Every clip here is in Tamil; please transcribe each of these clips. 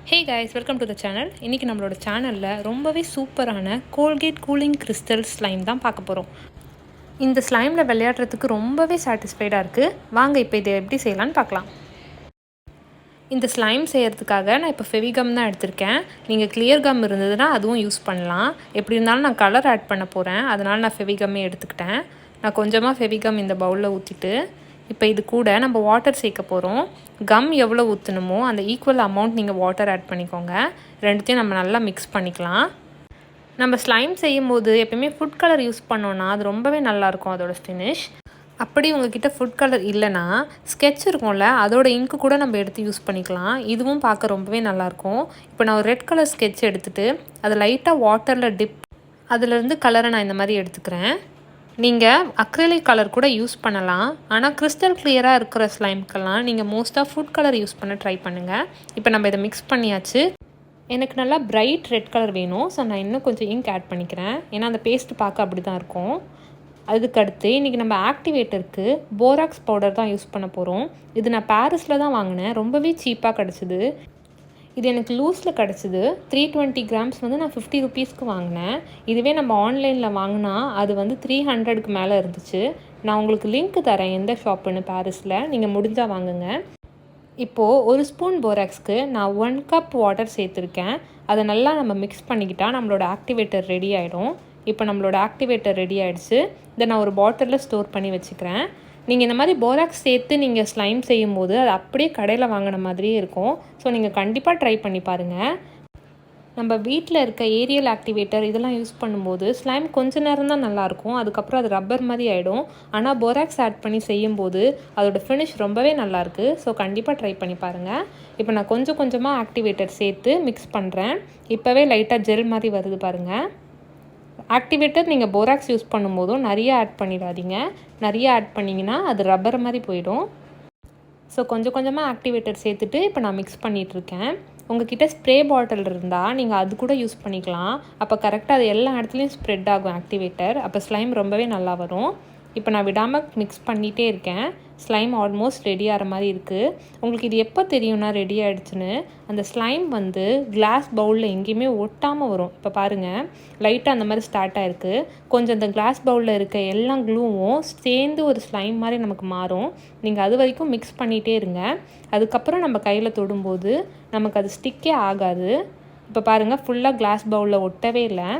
Hey guys, welcome to the channel. இன்றைக்கி நம்மளோட சேனலில் ரொம்பவே சூப்பரான கோல்கேட் கூலிங் கிறிஸ்டல் ஸ்லைம் தான் பார்க்க போகிறோம். இந்த ஸ்லைமில் விளையாடுறதுக்கு ரொம்பவே சாட்டிஸ்ஃபைடாக இருக்குது. வாங்க இப்போ இதை எப்படி செய்யலான்னு பார்க்கலாம். இந்த ஸ்லைம் செய்கிறதுக்காக நான் இப்போ ஃபெவிகம் தான் எடுத்திருக்கேன். நீங்கள் கிளியர் கம் இருந்ததுன்னா அதுவும் யூஸ் பண்ணலாம். எப்படி இருந்தாலும் நான் கலர் ஆட் பண்ண போகிறேன், அதனால் நான் ஃபெவிகம்மே எடுத்துக்கிட்டேன். நான் கொஞ்சமாக ஃபெவிகம் இந்த பவுலில் ஊற்றிட்டு இப்போ இது கூட நம்ம வாட்டர் சேர்க்க போகிறோம். கம் எவ்வளோ ஊற்றணுமோ அந்த ஈக்குவல் அமௌண்ட் நீங்கள் வாட்டர் ஆட் பண்ணிக்கோங்க. ரெண்டுத்தையும் நம்ம நல்லா மிக்ஸ் பண்ணிக்கலாம். நம்ம ஸ்லைம் செய்யும் போது எப்பயுமே ஃபுட் கலர் யூஸ் பண்ணோன்னா அது ரொம்பவே நல்லாயிருக்கும் அதோட ஃபினிஷ். அப்படி உங்ககிட்ட ஃபுட் கலர் இல்லைன்னா ஸ்கெட்ச் இருக்கும்ல, அதோட இங்க்கு கூட நம்ம எடுத்து யூஸ் பண்ணிக்கலாம். இதுவும் பார்க்க ரொம்பவே நல்லாயிருக்கும். இப்போ நான் ஒரு ரெட் கலர் ஸ்கெட்ச் எடுத்துகிட்டு அதை லைட்டாக வாட்டரில் டிப் அதிலேருந்து கலரை நான் இந்த மாதிரி எடுத்துக்கிறேன். நீங்கள் அக்ரிலிக் கலர் கூட யூஸ் பண்ணலாம். ஆனால் கிறிஸ்டல் கிளியராக இருக்கிற ஸ்லைம்க்கெல்லாம் நீங்கள் மோஸ்ட்டாக ஃபுட் கலர் யூஸ் பண்ண ட்ரை பண்ணுங்கள். இப்போ நம்ம இதை மிக்ஸ் பண்ணியாச்சு. எனக்கு நல்லா பிரைட் ரெட் கலர் வேணும். ஸோ நான் இன்னும் கொஞ்சம் இங்க் ஆட் பண்ணிக்கிறேன். ஏன்னா அந்த பேஸ்ட்டு பார்க்க அப்படி தான் இருக்கும். அதுக்கடுத்து இன்றைக்கி நம்ம ஆக்டிவேட்டருக்கு போராக்ஸ் பவுடர் தான் யூஸ் பண்ண போகிறோம். இது நான் பாரிஸில் தான் வாங்கினேன். ரொம்பவே சீப்பாக கிடச்சிது. இது எனக்கு லூஸில் கிடச்சிது. 320 கிராம்ஸ் வந்து நான் 50 ருபீஸ்க்கு வாங்கினேன். இதுவே நம்ம ஆன்லைனில் வாங்கினா அது வந்து 300க்கு மேலே இருந்துச்சு. நான் உங்களுக்கு லிங்க் தரேன் எந்த ஷாப்புன்னு பாரிஸில், நீங்கள் முடிஞ்சால் வாங்குங்க. இப்போது ஒரு ஸ்பூன் போராக்ஸ்க்கு நான் 1 கப் வாட்டர் சேர்த்துருக்கேன். அதை நல்லா நம்ம மிக்ஸ் பண்ணிக்கிட்டால் நம்மளோட ஆக்டிவேட்டர் ரெடி ஆகிடும். இப்போ நம்மளோட ஆக்டிவேட்டர் ரெடி ஆகிடுச்சு. இதை நான் ஒரு பாட்டிலில் ஸ்டோர் பண்ணி வச்சுக்கிறேன். நீங்கள் இந்த மாதிரி போராக்ஸ் சேர்த்து நீங்கள் ஸ்லைம் செய்யும்போது அது அப்படியே கடையில் வாங்கின மாதிரியே இருக்கும். ஸோ நீங்கள் கண்டிப்பாக ட்ரை பண்ணி பாருங்கள். நம்ம வீட்டில் இருக்க ஏரியல் ஆக்டிவேட்டர் இதெல்லாம் யூஸ் பண்ணும்போது ஸ்லைம் கொஞ்சம் நேரம் தான் நல்லாயிருக்கும். அதுக்கப்புறம் அது ரப்பர் மாதிரி ஆகிடும். ஆனால் போராக்ஸ் ஆட் பண்ணி செய்யும்போது அதோட ஃபினிஷ் ரொம்பவே நல்லாயிருக்கு. ஸோ கண்டிப்பாக ட்ரை பண்ணி பாருங்கள். இப்போ நான் கொஞ்சம் கொஞ்சமாக ஆக்டிவேட்டர் சேர்த்து மிக்ஸ் பண்ணுறேன். இப்போவே லைட்டாக ஜெல் மாதிரி வருது பாருங்கள். ஆக்டிவேட்டர் நீங்கள் போராக்ஸ் யூஸ் பண்ணும்போதும் நிறைய ஆட் பண்ணிடாதீங்க. நிறைய ஆட் பண்ணிங்கன்னா அது ரப்பர் மாதிரி போயிடும். ஸோ கொஞ்சம் கொஞ்சமாக ஆக்டிவேட்டர் சேர்த்துட்டு இப்போ நான் மிக்ஸ் பண்ணிகிட்ருக்கேன். உங்கள்கிட்ட ஸ்ப்ரே பாட்டில் இருந்தால் நீங்கள் அது கூட யூஸ் பண்ணிக்கலாம். அப்போ கரெக்டாக அது எல்லா இடத்துலையும் ஸ்ப்ரெட் ஆகும் ஆக்டிவேட்டர். அப்போ ஸ்லைம் ரொம்பவே நல்லா வரும். இப்போ நான் விடாமல் மிக்ஸ் பண்ணிகிட்டே இருக்கேன். ஸ்லைம் ஆல்மோஸ்ட் ரெடி ஆகிற மாதிரி இருக்குது. உங்களுக்கு இது எப்போ தெரியும்னா ரெடி ஆகிடுச்சுன்னு, அந்த ஸ்லைம் வந்து கிளாஸ் பவுலில் எங்கேயுமே ஒட்டாமல் வரும். இப்போ பாருங்கள், லைட்டாக அந்த மாதிரி ஸ்டார்ட் ஆகிருக்கு. கொஞ்சம் அந்த கிளாஸ் பவுலில் இருக்க எல்லா க்ளூவும் சேர்ந்து ஒரு ஸ்லைம் மாதிரி நமக்கு மாறும். நீங்கள் அது வரைக்கும் மிக்ஸ் பண்ணிகிட்டே இருங்க. அதுக்கப்புறம் நம்ம கையில் தொடும்போது நமக்கு அது ஸ்டிக்கே ஆகாது. இப்போ பாருங்கள், ஃபுல்லாக கிளாஸ் பவுலில் ஒட்டவே இல்லை.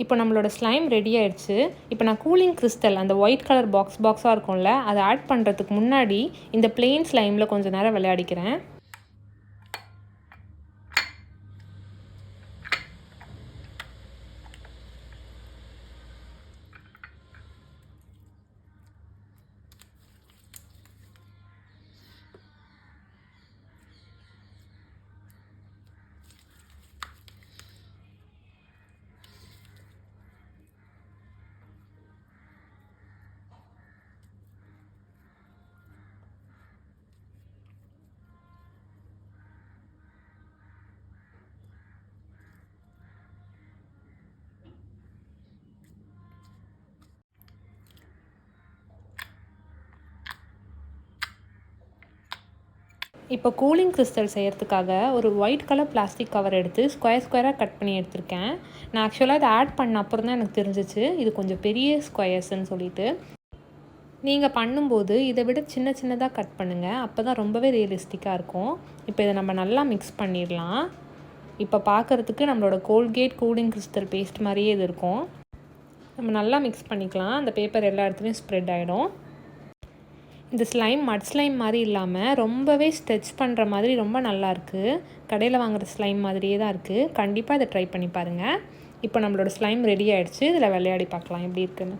இப்போ நம்மளோட ஸ்லைம் ரெடி ஆகிடுச்சு. இப்போ நான் கூலிங் கிறிஸ்டல் அந்த ஒயிட் கலர் பாக்ஸாக இருக்கும்ல, அதை ஆட் பண்ணுறதுக்கு முன்னாடி இந்த பிளெயின் ஸ்லைமில் கொஞ்சம் நேரம் விளையாடிக்கிறேன். இப்போ கூலிங் கிறிஸ்டல் செய்கிறதுக்காக ஒரு ஒயிட் கலர் பிளாஸ்டிக் கவர் எடுத்து ஸ்கொயராக கட் பண்ணி எடுத்திருக்கேன். நான் ஆக்சுவலாக இதை ஆட் பண்ண அப்புறம் தான் எனக்கு தெரிஞ்சிச்சு இது கொஞ்சம் பெரிய ஸ்கொயர்ஸ்ன்னு சொல்லிட்டு. நீங்கள் பண்ணும்போது இதை விட சின்னதாக கட் பண்ணுங்கள். அப்போ தான் ரொம்பவே ரியலிஸ்டிக்காக இருக்கும். இப்போ இதை நம்ம நல்லா மிக்ஸ் பண்ணிடலாம். இப்போ பார்க்குறதுக்கு நம்மளோட கோல்கேட் கூலிங் கிறிஸ்டல் பேஸ்ட் மாதிரியே இது இருக்கும். நம்ம நல்லா மிக்ஸ் பண்ணிக்கலாம். அந்த பேப்பர் எல்லா இடத்துலையும் ஸ்ப்ரெட் ஆகிடும். இந்த ஸ்லைம் மட் ஸ்லைம் மாதிரி இல்லாமல் ரொம்பவே ஸ்ட்ரெச் பண்ணுற மாதிரி ரொம்ப நல்லாயிருக்கு. கடையில் வாங்குகிற ஸ்லைம் மாதிரியே தான் இருக்குது. கண்டிப்பாக இதை ட்ரை பண்ணி பாருங்கள். இப்போ நம்மளோட ஸ்லைம் ரெடி ஆகிடுச்சு. இதில் விளையாடி பார்க்கலாம் எப்படி இருக்குன்னு.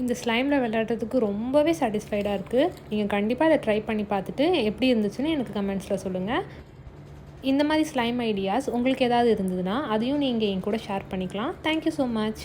இந்த ஸ்லைமில் விளையாடுறதுக்கு ரொம்பவே சாட்டிஸ்ஃபைடாக இருக்குது. நீங்கள் கண்டிப்பாக இதை ட்ரை பண்ணி பார்த்துட்டு எப்படி இருந்துச்சுன்னு எனக்கு கமெண்ட்ஸில் சொல்லுங்கள். இந்த மாதிரி ஸ்லைம் ஐடியாஸ் உங்களுக்கு ஏதாவது இருந்ததுன்னா அதையும் நீங்கள் என் கூட ஷேர் பண்ணிக்கலாம். Thank you so much.